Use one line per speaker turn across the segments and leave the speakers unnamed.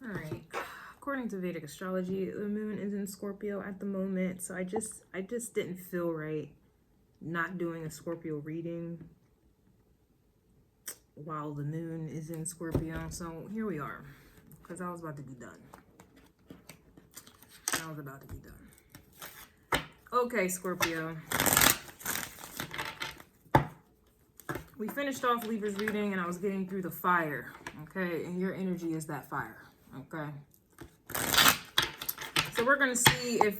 All right. According to Vedic astrology, the moon is in Scorpio at the moment, so I just didn't feel right not doing a Scorpio reading while the moon is in Scorpio. So here we are, because I was about to be done. Okay, Scorpio. We finished off Libra's reading, and I was getting through the fire, okay? And your energy is that fire, okay? So we're going to see if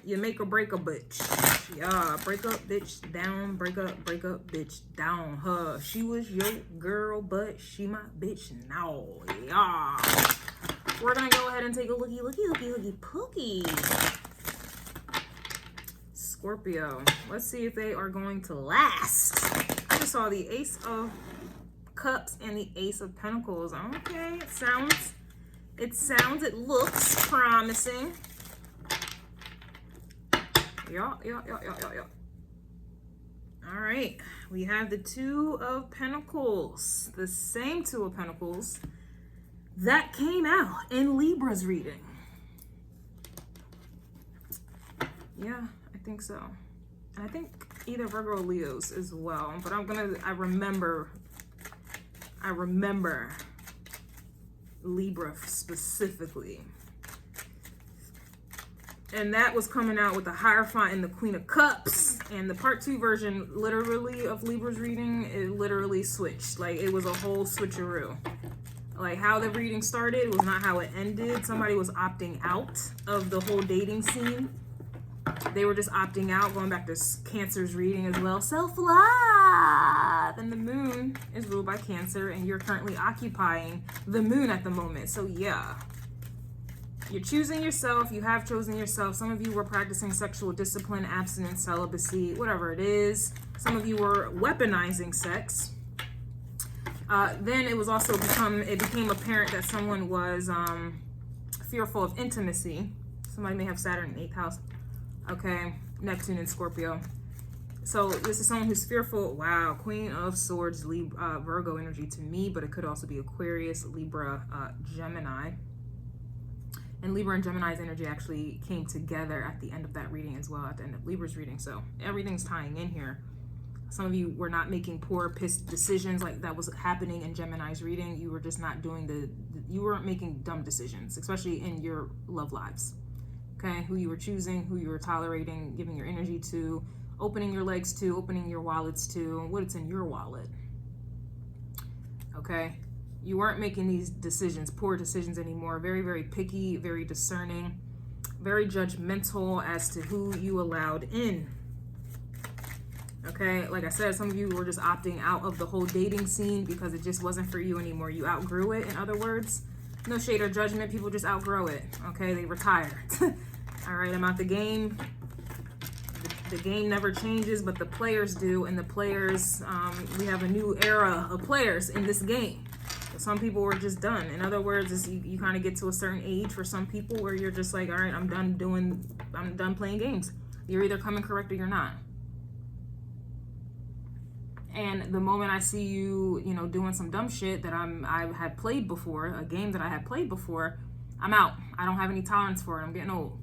you make or break a bitch. Yeah, break up, bitch, down, break up, bitch, down. Huh? She was your girl, but she my bitch now. Yeah. We're going to go ahead and take a looky, pookie. Scorpio. Let's see if they are going to last. I just saw the Ace of Cups and the Ace of Pentacles. Okay, it looks promising. Yeah. All right, we have the Two of Pentacles, the same Two of Pentacles that came out in Libra's reading. Yeah, I think so. I think either Virgo or Leo's as well, but I remember Libra specifically. And that was coming out with the Hierophant and the Queen of Cups. And the part 2 version, literally, of Libra's reading, it literally switched. Like, it was a whole switcheroo. Like, how the reading started was not how it ended. Somebody was opting out of the whole dating scene. They were just opting out, going back to Cancer's reading as well. Self-love. And the moon is ruled by Cancer, and you're currently occupying the moon at the moment. So, yeah. You're choosing yourself. You have chosen yourself. Some of you were practicing sexual discipline, abstinence, celibacy, whatever it is. Some of you were weaponizing sex. Then it was also became apparent that someone was fearful of intimacy. Somebody may have Saturn in 8th house. Okay, Neptune in Scorpio. So this is someone who's fearful. Wow, Queen of Swords, Virgo energy to me, but it could also be Aquarius, Libra, Gemini. And Libra and Gemini's energy actually came together at the end of that reading as well, at the end of Libra's reading. So everything's tying in here. Some of you were not making poor decisions like that was happening in Gemini's reading. You were just not doing you weren't making dumb decisions, especially in your love lives. Okay, who you were choosing, who you were tolerating, giving your energy to, opening your legs to, opening your wallets to, what's in your wallet. Okay. You weren't making these decisions, poor decisions anymore. Very, very picky, very discerning, very judgmental as to who you allowed in. Okay, like I said, some of you were just opting out of the whole dating scene because it just wasn't for you anymore. You outgrew it, in other words. No shade or judgment, people just outgrow it. Okay, they retire. All right, I'm out the game. The game never changes, but the players do, and the players, we have a new era of players in this game. Some people were just done. In other words, you kind of get to a certain age for some people where you're just like, all right, I'm done playing games. You're either coming correct or you're not. And the moment I see you, doing some dumb shit that I had played before, a game that I had played before, I'm out. I don't have any tolerance for it. I'm getting old.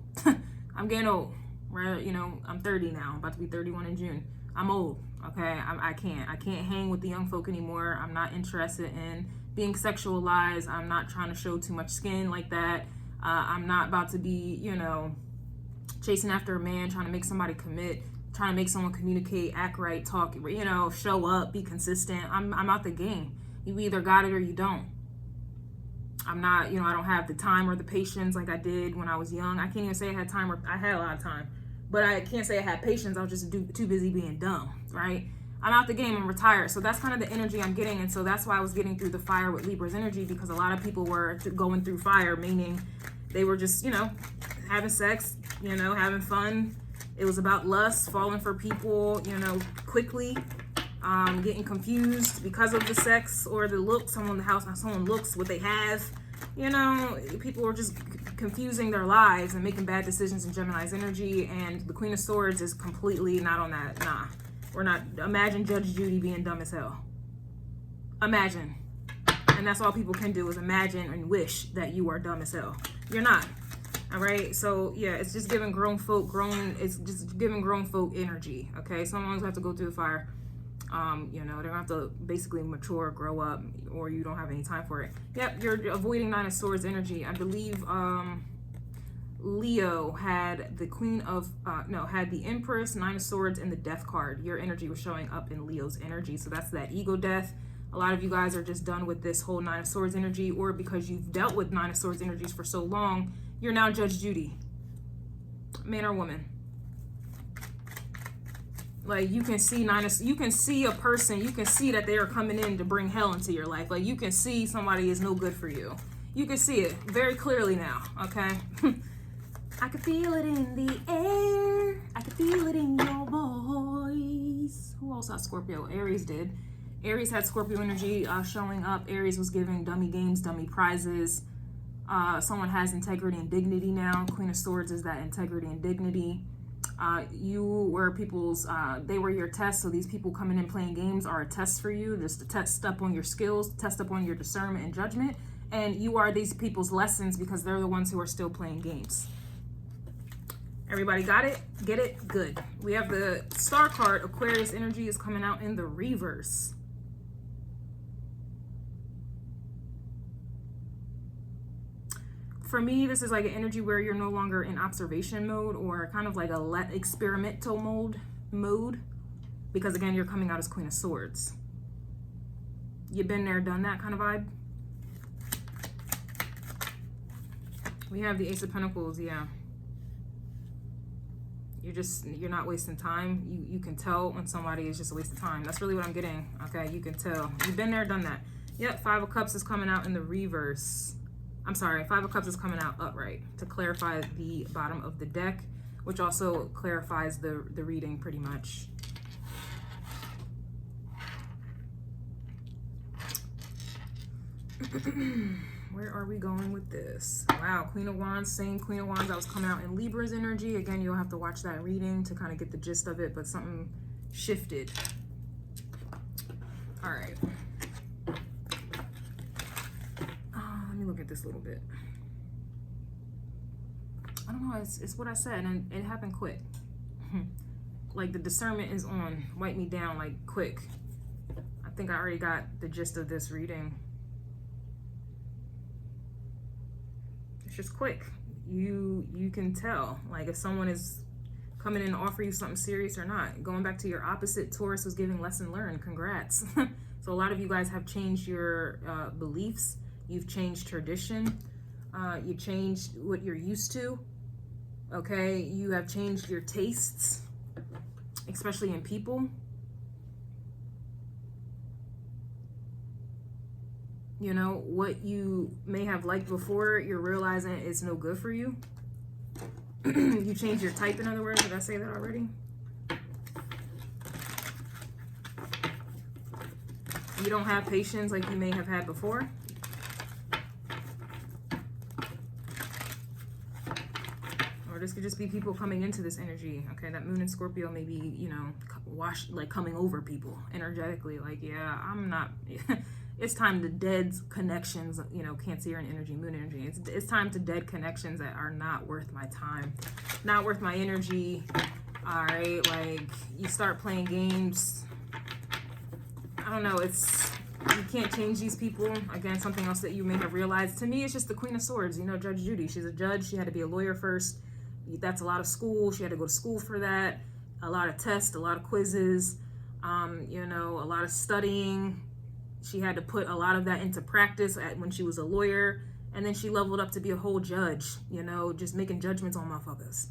I'm getting old. Right? I'm 30 now. I'm about to be 31 in June. I'm old. Okay, I can't hang with the young folk anymore. I'm not interested in being sexualized. I'm not trying to show too much skin like that. I'm not about to be, chasing after a man, trying to make somebody commit, trying to make someone communicate, act right, talk, show up, be consistent. I'm out the game. You either got it or you don't. I'm not, I don't have the time or the patience like I did when I was young. I can't even say I had time, or I had a lot of time, but I can't say I had patience. I was just too busy being dumb, right? I'm out the game and retired. So that's kind of the energy I'm getting. And so that's why I was getting through the fire with Libra's energy, because a lot of people were going through fire, meaning they were just, having sex, having fun. It was about lust, falling for people, quickly, getting confused because of the sex or the look. Someone in the house, someone looks what they have. People were just confusing their lives and making bad decisions in Gemini's energy. And the Queen of Swords is completely not on that. Nah. We're not. Imagine Judge Judy being dumb as hell. Imagine. And that's all people can do is imagine and wish that you are dumb as hell. You're not. All right. So yeah, it's just giving grown folk energy. Okay. Someone's have to go through the fire. You know, they're gonna have to basically mature, grow up, or you don't have any time for it. Yep, you're avoiding Nine of Swords energy. I believe Leo had the had the Empress, Nine of Swords, and the Death card. Your energy was showing up in Leo's energy. So that's that ego death. A lot of you guys are just done with this whole Nine of Swords energy, or because you've dealt with Nine of Swords energies for so long, you're now Judge Judy. Man or woman. Like, you can see you can see a person, you can see that they are coming in to bring hell into your life. Like, you can see somebody is no good for you. You can see it very clearly now, okay? I can feel it in the air. I can feel it in your voice. Who else had Scorpio? Aries did. Aries had Scorpio energy showing up. Aries was giving dummy games, dummy prizes. Someone has integrity and dignity now. Queen of Swords is that integrity and dignity. You were people's, they were your test. So these people coming in playing games are a test for you, just to test up on your skills, test up on your discernment and judgment. And you are these people's lessons because they're the ones who are still playing games. Everybody got it? Get it? Good. We have the Star card. Aquarius energy is coming out in the reverse. For me, this is like an energy where you're no longer in observation mode, or kind of like a experimental mode, because again, you're coming out as Queen of Swords. You've been there, done that kind of vibe. We have the Ace of Pentacles, yeah. You're not wasting time. You can tell when somebody is just a waste of time. That's really what I'm getting. Okay, you can tell. You've been there, done that. Yep, Five of Cups is coming out in the reverse. I'm sorry, Five of Cups is coming out upright to clarify the bottom of the deck, which also clarifies the reading pretty much. Where are we going with this? Wow, Queen of Wands, same Queen of Wands that was coming out in Libra's energy. Again, you'll have to watch that reading to kind of get the gist of it, but something shifted. All right. Let me look at this a little bit. I don't know, it's what I said, and it happened quick. Like, the discernment is on. Wipe me down, like, quick. I think I already got the gist of this reading. It's just quick. You can tell, like, if someone is coming in to offer you something serious or not. Going back to your opposite, Taurus was giving lesson learned. Congrats. So a lot of you guys have changed your beliefs. You've changed tradition. You changed what you're used to. Okay, you have changed your tastes, especially in people. You know, what you may have liked before, you're realizing it's no good for you. You change your type, in other words. Did I say that already? You don't have patience like you may have had before. Or this could just be people coming into this energy. Okay, that Moon in Scorpio may be, you know, coming over people energetically. Like, yeah, I'm not... It's time to dead connections, you know, Cancer and energy, Moon energy. It's time to dead connections that are not worth my time, not worth my energy. All right, like, you start playing games. I don't know, you can't change these people. Again, something else that you may have realized. To me, it's just the Queen of Swords, you know, Judge Judy. She's a judge. She had to be a lawyer first. That's a lot of school. She had to go to school for that. A lot of tests, a lot of quizzes, you know, a lot of studying. She had to put a lot of that into practice when she was a lawyer. And then she leveled up to be a whole judge, you know, just making judgments on motherfuckers.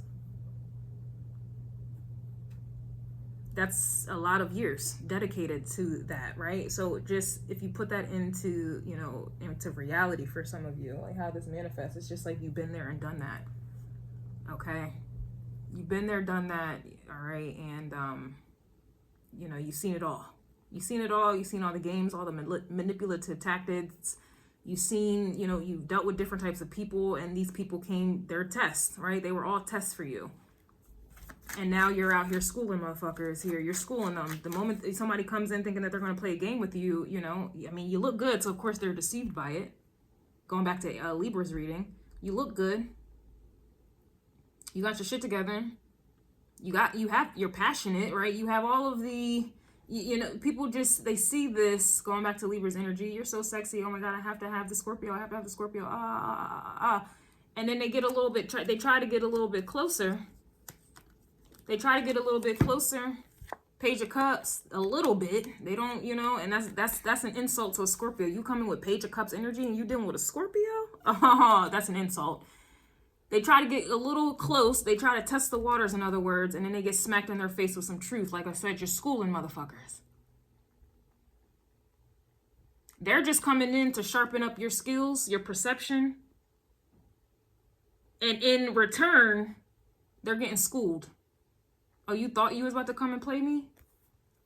That's a lot of years dedicated to that, right? So just, if you put that into, you know, into reality for some of you, like how this manifests, it's just like you've been there and done that. Okay? You've been there, done that, all right? And, you know, you've seen it all. You've seen it all. You've seen all the games, all the manipulative tactics. You've seen, you know, you've dealt with different types of people, and these people came, they're tests, right? They were all tests for you. And now you're out here schooling motherfuckers here. You're schooling them. The moment somebody comes in thinking that they're going to play a game with you, you know, I mean, you look good. So, of course, they're deceived by it. Going back to Libra's reading. You look good. You got your shit together. You're passionate, right? You have all of the, you know, people just, they see this, going back to Libra's energy. You're so sexy. Oh my God, I have to have the Scorpio. I have to have the Scorpio. And then they get a little bit, they try to get a little bit closer. They try to get a little bit closer. Page of Cups, a little bit. They don't, you know, and that's an insult to a Scorpio. You come in with Page of Cups energy and you dealing with a Scorpio? Oh, that's an insult. They try to get a little close. They try to test the waters, in other words, and then they get smacked in their face with some truth. Like I said, you're schooling motherfuckers. They're just coming in to sharpen up your skills, your perception. And in return, they're getting schooled. Oh, you thought you was about to come and play me?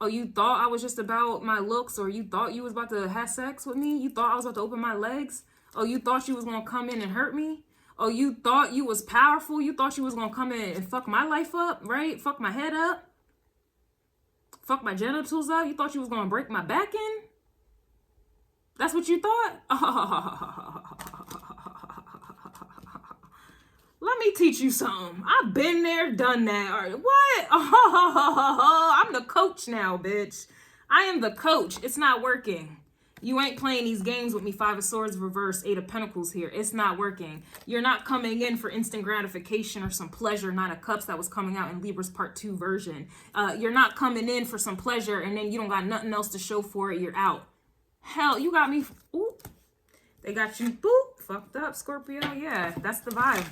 Oh, you thought I was just about my looks, or you thought you was about to have sex with me? You thought I was about to open my legs? Oh, you thought you was going to come in and hurt me? Oh, you thought you was powerful? You thought you was going to come in and fuck my life up, right? Fuck my head up? Fuck my genitals up? You thought you was going to break my back in? That's what you thought? Let me teach you something. I've been there, done that. What? I'm the coach now, bitch. I am the coach. It's not working. You ain't playing these games with me. 5 of Swords reverse, 8 of Pentacles here. It's not working. You're not coming in for instant gratification or some pleasure. 9 of Cups that was coming out in Libra's part 2 version. You're not coming in for some pleasure and then you don't got nothing else to show for it. You're out. Hell, you got me. Ooh. They got you, boop, fucked up, Scorpio. Yeah, that's the vibe.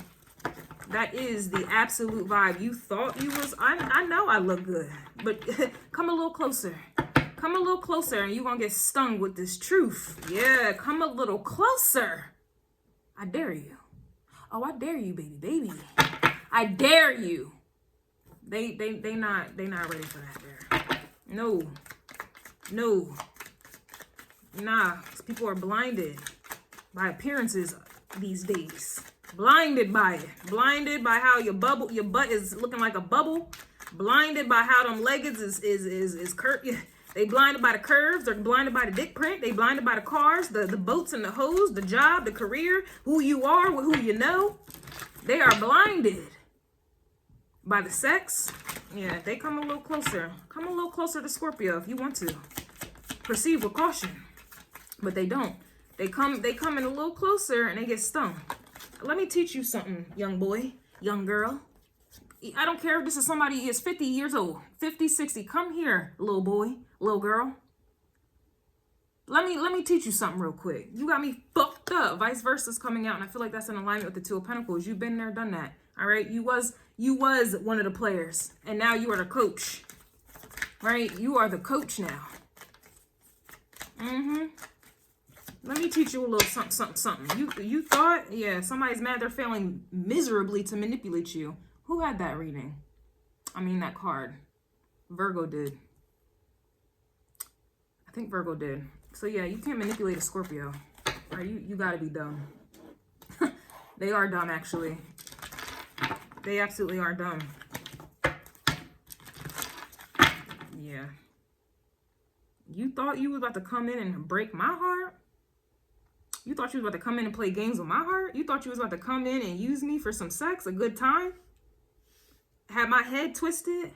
That is the absolute vibe. You thought you was, I know I look good, but come a little closer. Come a little closer and you're going to get stung with this truth. Yeah, come a little closer. I dare you. Oh, I dare you, baby. I dare you. They not ready for that there. No. Nah, people are blinded by appearances these days. Blinded by it. Blinded by how your butt is looking like a bubble. Blinded by how them leggings is curved. They blinded by the curves. They're blinded by the dick print. They blinded by the cars, the boats and the hoes, the job, the career, who you are, who you know. They are blinded by the sex. Yeah, they come a little closer. Come a little closer to Scorpio if you want to. Proceed with caution. But they don't. They come in a little closer and they get stung. Let me teach you something, young boy, young girl. I don't care if this is somebody who is 50 years old, 50, 60. Come here, little boy, little girl. Let me teach you something real quick. You got me fucked up. Vice versa is coming out, and I feel like that's in alignment with the 2 of Pentacles. You've been there, done that. All right. You was one of the players, and now you are the coach. Right? You are the coach now. Let me teach you a little something. You thought, yeah, somebody's mad they're failing miserably to manipulate you. Who had that reading? I mean, that card. Virgo did. I think Virgo did. So yeah, you can't manipulate a Scorpio. Right? You gotta be dumb. They are dumb, actually. They absolutely are dumb. Yeah. You thought you was about to come in and break my heart? You thought you was about to come in and play games with my heart? You thought you was about to come in and use me for some sex, a good time? Have my head twisted?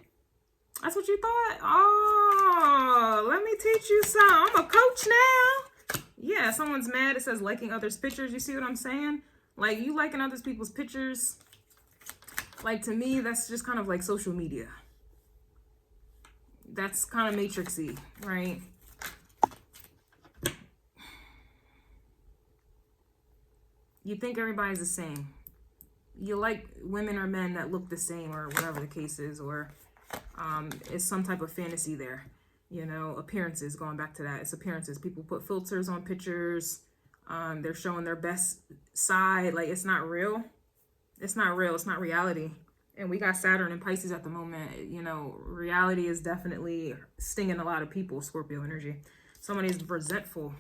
That's what you thought? Oh, let me teach you something. I'm a coach now. Yeah, someone's mad. It says liking others' pictures. You see what I'm saying? Like, you liking other people's pictures. Like, to me, that's just kind of like social media. That's kind of matrixy, right? You think everybody's the same. You like women or men that look the same or whatever the case is, or it's some type of fantasy there. You know, appearances, going back to that. It's appearances. People put filters on pictures. They're showing their best side. Like, it's not real. It's not real. It's not reality. And we got Saturn and Pisces at the moment. You know, reality is definitely stinging a lot of people, Scorpio energy. Somebody's resentful.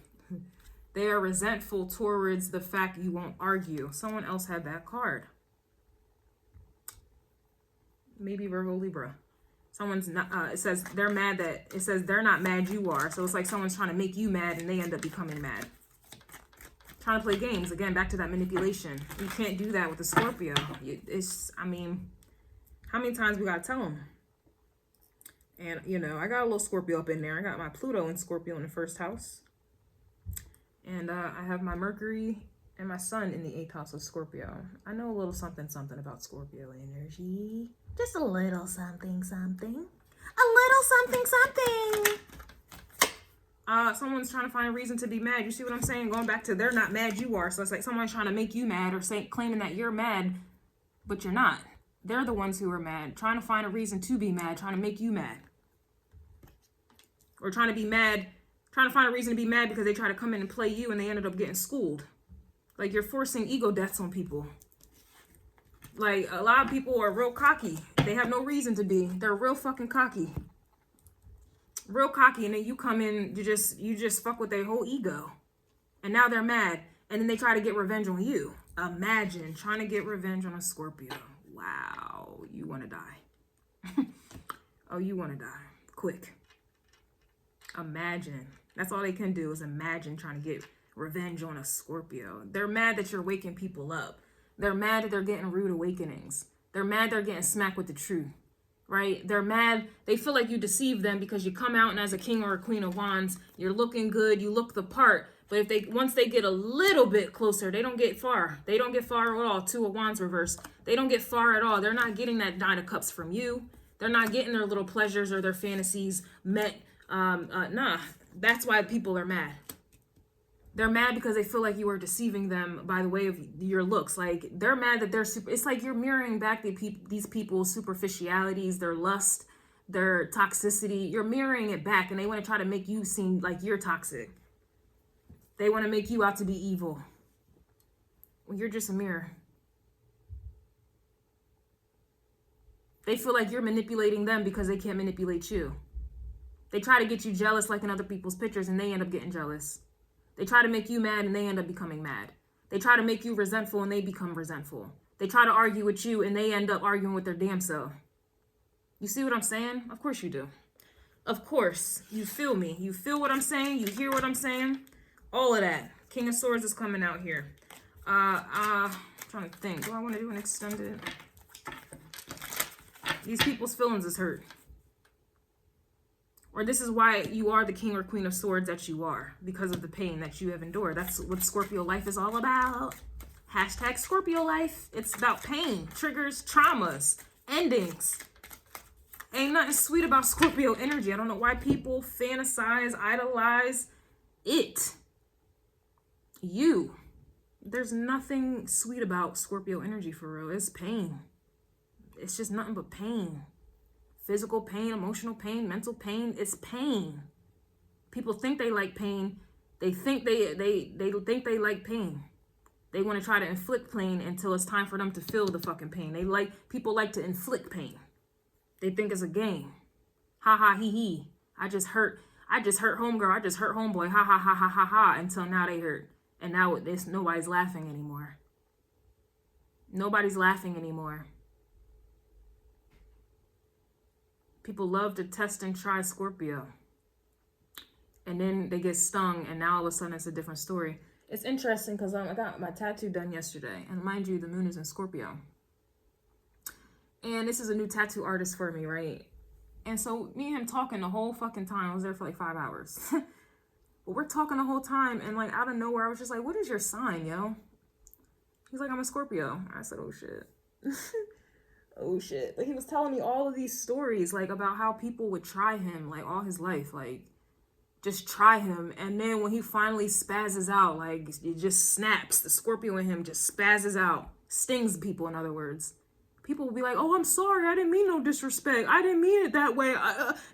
They are resentful towards the fact you won't argue. Someone else had that card. maybe Virgo, Libra. Someone's not, it says they're mad that, it says they're not mad, you are. So it's like someone's trying to make you mad and they end up becoming mad. Trying to play games. Again, back to that manipulation. You can't do that with a Scorpio. It's, I mean, how many times we got to tell them? And, you know, I got a little Scorpio up in there. I got my Pluto and Scorpio in the first house. And I have my Mercury and my Sun in the 8th house of Scorpio. I know a little something about Scorpio energy. Just a little something. A little something. Someone's trying to find a reason to be mad. You see what I'm saying? Going back to they're not mad, you are. So it's like someone's trying to make you mad or claiming that you're mad, but you're not. They're the ones who are mad. Trying to find a reason to be mad. Trying to make you mad. Or trying to be mad. Trying to find a reason to be mad because they try to come in and play you and they ended up getting schooled. Like you're forcing ego deaths on people. Like a lot of people are real cocky. They have no reason to be. They're real fucking cocky. Real cocky, and then you come in, you just fuck with their whole ego. And now they're mad. And then they try to get revenge on you. Imagine trying to get revenge on a Scorpio. Wow, you want to die. Oh, you want to die. Quick. Imagine. That's all they can do is imagine trying to get revenge on a Scorpio. They're mad that you're waking people up. They're mad that they're getting rude awakenings. They're mad they're getting smacked with the truth. Right? They're mad. They feel like you deceive them because you come out and as a king or a queen of wands, you're looking good. You look the part. But if they, once they get a little bit closer, they don't get far. They don't get far at all. 2 of wands reverse. They don't get far at all. They're not getting that 9 of cups from you. They're not getting their little pleasures or their fantasies met. Nah, that's why people are mad. They're mad because they feel like you are deceiving them by the way of your looks. Like they're mad that they're super, it's like you're mirroring back these people's superficialities, their lust, their toxicity. You're mirroring it back and they want to try to make you seem like you're toxic. They want to make you out to be evil. Well, you're just a mirror. They feel like you're manipulating them because they can't manipulate you. They try to get you jealous like in other people's pictures and they end up getting jealous. They try to make you mad and they end up becoming mad. They try to make you resentful and they become resentful. They try to argue with you and they end up arguing with their damn self. You see what I'm saying? Of course you do. Of course. You feel me. You feel what I'm saying. You hear what I'm saying. All of that. King of Swords is coming out here. I'm trying to think. Do I want to do an extended? These people's feelings is hurt. Or this is why you are the king or queen of swords that you are. Because of the pain that you have endured. That's what Scorpio life is all about. Hashtag Scorpio life. It's about pain, triggers, traumas, endings. Ain't nothing sweet about Scorpio energy. I don't know why people fantasize, idolize it. You. There's nothing sweet about Scorpio energy for real. It's pain. It's just nothing but pain. Physical pain, emotional pain, mental pain. It's pain. People think they like pain. They think they think they like pain. They want to try to inflict pain until it's time for them to feel the fucking pain. People like to inflict pain. They think it's a game. Ha ha he he. I just hurt homegirl. I just hurt homeboy. Ha ha ha ha ha ha. Until now they hurt. And now nobody's laughing anymore. Nobody's laughing anymore. People love to test and try Scorpio. And then they get stung and now all of a sudden it's a different story. It's interesting because I got my tattoo done yesterday. And mind you, the moon is in Scorpio. And this is a new tattoo artist for me, right? And so me and him talking the whole fucking time. I was there for like 5 hours. But we're talking the whole time. And like out of nowhere, I was just like, what is your sign, yo? He's like, I'm a Scorpio. I said, oh shit. Oh shit. But he was telling me all of these stories like about how people would try him like all his life, like just try him. And then when he finally spazzes out, like it just snaps, the Scorpio in him just spazzes out, stings people. In other words, people will be like, oh, I'm sorry, I didn't mean no disrespect, I didn't mean it that way.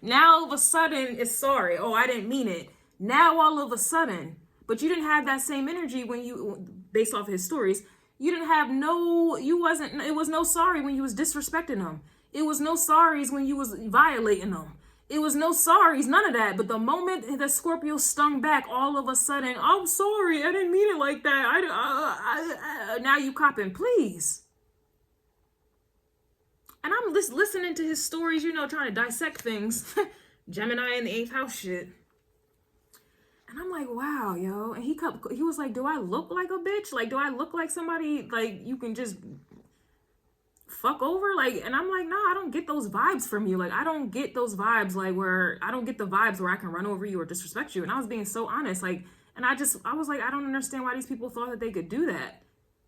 Now all of a sudden it's sorry. Oh, I didn't mean it. Now all of a sudden. But you didn't have that same energy when you, based off his stories, you didn't have it was no sorry when you was disrespecting them. It was no sorries when you was violating them. It was no sorries, none of that. But the moment that Scorpio stung back, all of a sudden, I'm sorry, I didn't mean it like that. Now you copping, please. And I'm listening to his stories, you know, trying to dissect things. Gemini in the 8th house shit. And I'm like, wow, yo. And he was like, do I look like a bitch? Like, do I look like somebody, like, you can just fuck over? Like, and I'm like, no, I don't get those vibes from you. Like, I don't get those vibes, like, where, I don't get the vibes where I can run over you or disrespect you. And I was being so honest, like, and I was like, I don't understand why these people thought that they could do that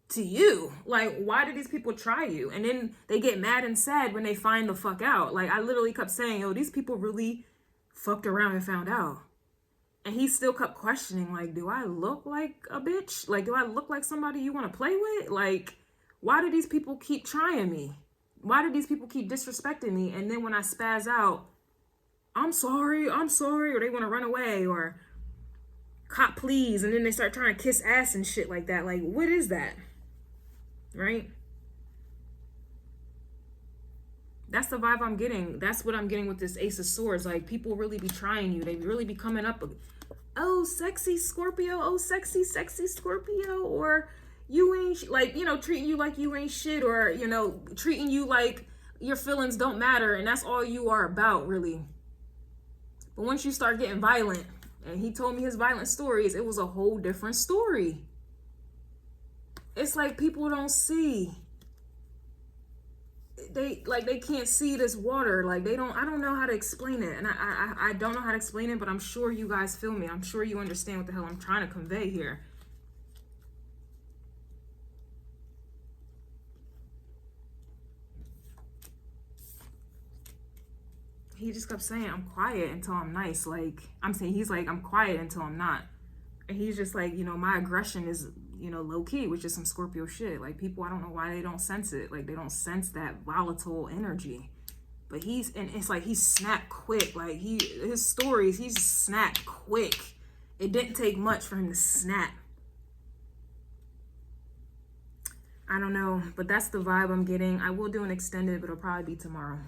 to you. Like, why did these people try you? And then they get mad and sad when they find the fuck out. Like, I literally kept saying, yo, these people really fucked around and found out. And he still kept questioning, like, do I look like a bitch? Like, do I look like somebody you want to play with? Like, why do these people keep trying me? Why do these people keep disrespecting me? And then when I spaz out, I'm sorry, or they want to run away, or cop please, and then they start trying to kiss ass and shit like that. Like, what is that? Right? That's the vibe I'm getting. That's what I'm getting with this Ace of Swords. Like, people really be trying you. They really be coming up, oh, sexy Scorpio. Oh, sexy Scorpio. Or you ain't, like, you know, treating you like you ain't shit. Or, you know, treating you like your feelings don't matter. And that's all you are about, really. But once you start getting violent, and he told me his violent stories, it was a whole different story. It's like people don't see. They can't see this water. Like, I don't know how to explain it. And I don't know how to explain it, but I'm sure you guys feel me. I'm sure you understand what the hell I'm trying to convey here. He just kept saying, I'm quiet until I'm nice. Like, he's like, I'm quiet until I'm not. And he's just like, you know, my aggression is, you know, low key, which is some Scorpio shit. Like, people, I don't know why they don't sense it. Like, they don't sense that volatile energy. But it's like he snapped quick. Like, his stories, he's snapped quick. It didn't take much for him to snap. I don't know, but that's the vibe I'm getting. I will do an extended, but it'll probably be tomorrow.